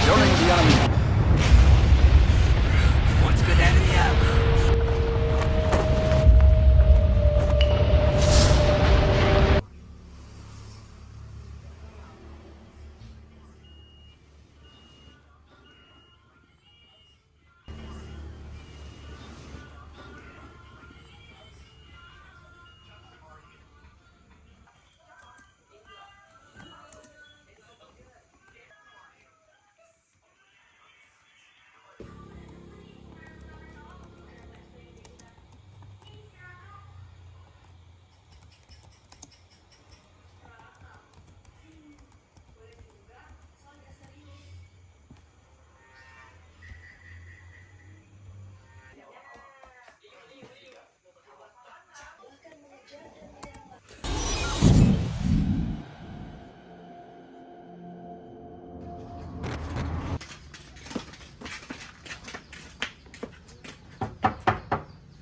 Killing the enemy. What's good enemy out?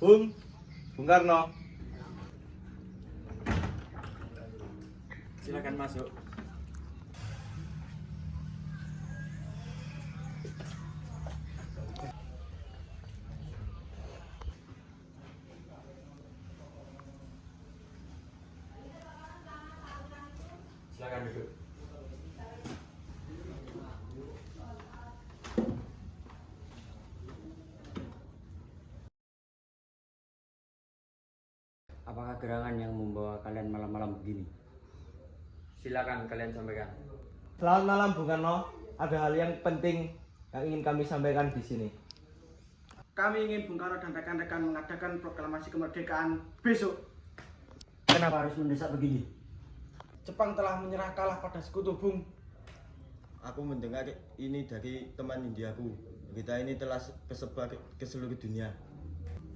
Bung Karno. Silakan masuk. Silakan duduk. Apakah gerangan yang membawa kalian malam-malam begini? Silakan kalian sampaikan. Selamat malam Bung Karno. Ada hal yang penting yang ingin kami sampaikan di sini. Kami ingin Bung Karno dan rekan-rekan mengadakan proklamasi kemerdekaan besok. Kenapa harus mendesak begini? Jepang telah menyerah kalah pada sekutu, Bung. Aku mendengar ini dari teman Indiaku. Berita ini telah tersebar ke seluruh dunia.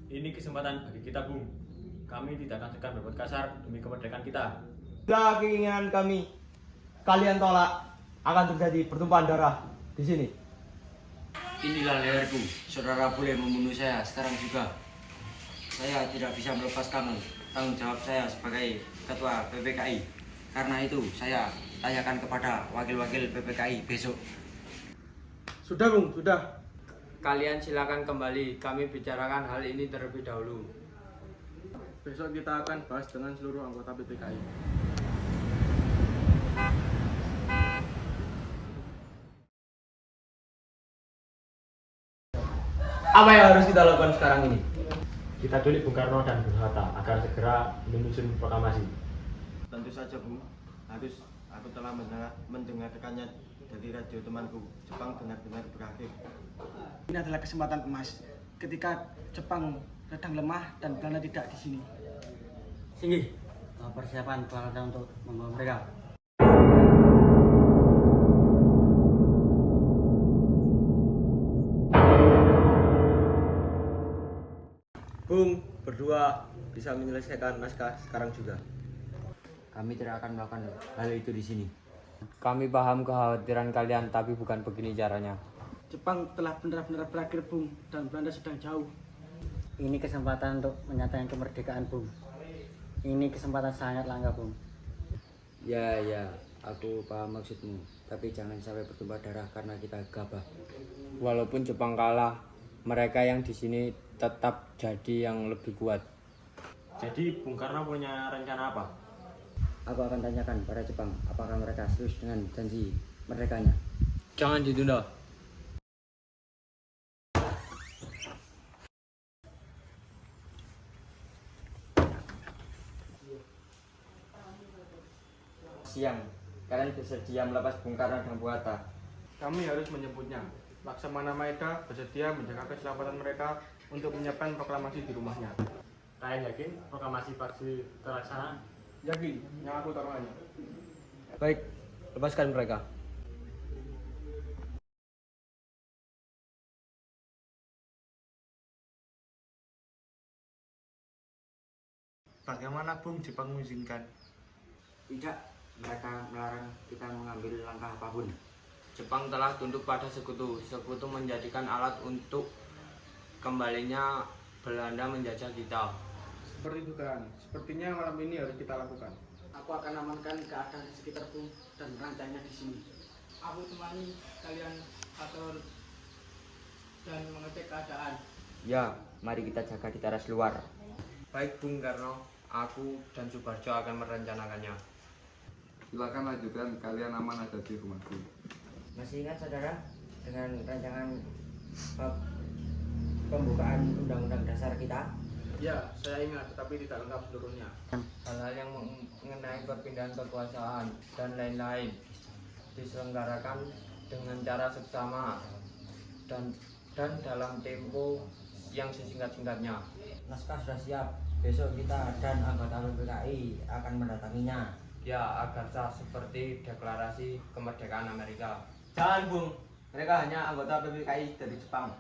Ini kesempatan bagi kita, Bung. Kami tidak akan segan berbuat kasar demi kemerdekaan kita. Bila keinginan kami kalian tolak, akan terjadi pertumpahan darah di sini. Inilah leherku. Saudara boleh membunuh saya sekarang juga. Saya tidak bisa melepaskan tanggung jawab saya sebagai ketua PPKI. Karena itu saya tanyakan kepada wakil-wakil PPKI besok. Sudah, Bung, sudah. Kalian silakan kembali. Kami bicarakan hal ini terlebih dahulu. Besok kita akan bahas dengan seluruh anggota PPKI. Apa yang harus kita lakukan sekarang ini? Kita tulis Bung Karno dan Bung Hatta agar segera menyusun proklamasi. Tentu saja, Bung. Aku telah mendengarkannya dari radio temanku. Jepang benar-benar berakhir. Ini adalah kesempatan emas ketika Jepang sedang lemah dan Belanda tidak di sini. Singgi, persiapan peralatan untuk membawa mereka. Bung, berdua bisa menyelesaikan naskah sekarang juga. Kami tidak akan melakukan hal itu di sini. Kami paham kekhawatiran kalian, tapi bukan begini caranya. Jepang telah benar-benar berakhir, Bung, dan Belanda sedang jauh. Ini kesempatan untuk menyatakan kemerdekaan, Bung. Ini kesempatan sangat langka, Bung. Ya, aku paham maksudmu. Tapi jangan sampai bertumpah darah karena kita gabah. Walaupun Jepang kalah, mereka yang di sini tetap jadi yang lebih kuat. Jadi Bung Karno punya rencana apa? Aku akan tanyakan pada Jepang apakah mereka serius dengan janji merdekanya. Jangan ditunda. Siang, kalian bersedia melepas Bung Karno dan Bung Hatta. Kami harus menyebutnya. Laksamana Maeda bersedia menjaga keselamatan mereka untuk menyiapkan proklamasi di rumahnya. Kalian yakin proklamasi pasti terlaksana? Yakin, yang aku taruhannya. Baik, lepaskan mereka. Bagaimana, Bung, Jepang mengizinkan? Tidak, mereka melarang kita mengambil langkah apapun. Jepang telah tunduk pada sekutu. Sekutu menjadikan alat untuk kembalinya Belanda menjajah kita. Seperti itu kan, sepertinya malam ini harus kita lakukan. Aku akan amankan keadaan di sekitar Bung dan merancangnya di sini. aku temani kalian atur dan mengecek keadaan. Ya, mari kita jaga di teras luar. Baik Bung Karno, aku dan Subarjo akan merencanakannya. Silakan lanjutkan, kalian aman ada di rumahku. Masih ingat saudara dengan rancangan pembukaan Undang-Undang Dasar kita? Ya, saya ingat, tetapi tidak lengkap seluruhnya. Hal-hal yang mengenai perpindahan kekuasaan dan lain-lain diselenggarakan dengan cara seksama dan dalam tempo yang sesingkat-singkatnya. Naskah sudah siap. Besok kita dan anggota PPKI akan mendatanginya. Ya, agar sah seperti deklarasi kemerdekaan Amerika. Jangan Bung, mereka hanya anggota PPKI dari Jepang.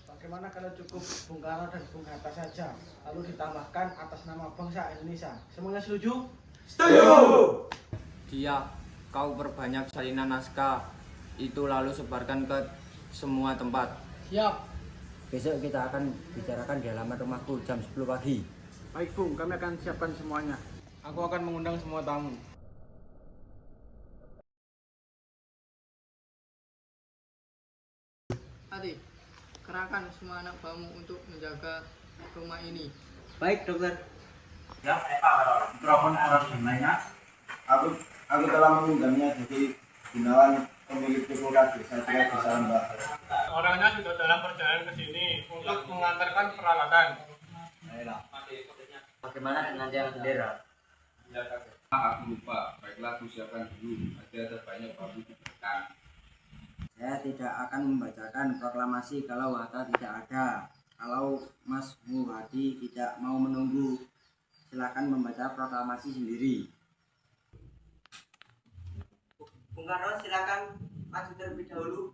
Bagaimana kalau cukup Bung Karno dan Bung Hatta saja, lalu ditambahkan atas nama bangsa Indonesia? Semuanya setuju? Dia, kau perbanyak salinan naskah itu lalu sebarkan ke semua tempat. Siap. Besok kita akan bicarakan di halaman rumahku jam 10 pagi. Baik Bung, kami akan siapkan semuanya. Aku akan mengundang semua tamu. Adik, kerahkan semua anak buahmu untuk menjaga rumah ini. Baik dokter. Aku telah mengundangnya jadi Gunawan pemilik Tukulkat Desa Cira Desa Lembah. Orangnya sudah dalam perjalanan ke sini untuk mengantarkan peralatan. Bagaimana dengan tiang bendera? Aku lupa, baiklah aku siapkan dulu. Ada banyak bambu di belakang. Saya tidak akan membacakan proklamasi kalau Hatta tidak ada. Kalau Mas Muhadi tidak mau menunggu, silakan membaca proklamasi sendiri. Bung Karno, silakan maju terlebih dahulu.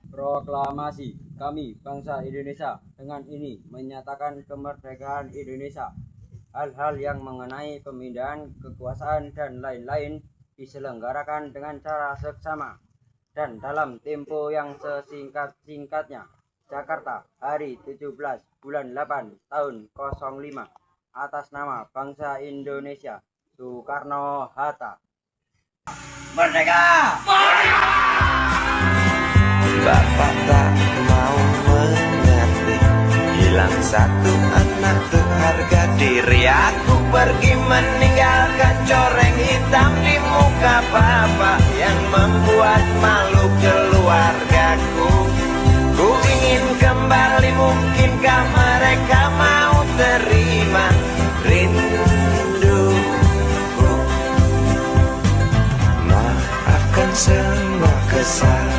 Proklamasi kami bangsa Indonesia dengan ini menyatakan kemerdekaan Indonesia. Hal-hal yang mengenai pemindahan kekuasaan dan lain-lain diselenggarakan dengan cara seksama dan dalam tempo yang sesingkat-singkatnya. Jakarta, hari 17 bulan 8 tahun 05 atas nama bangsa Indonesia, Soekarno-Hatta. Merdeka! Bapak tak mau mengerti, hilang satu anak tuh harga diri. Aku pergi meninggalkan coreng hitam di muka bapak yang membuat malu keluargaku. Ku ingin kembali, mungkinkah mereka mau terima rinduku? Maafkan semua kesalahan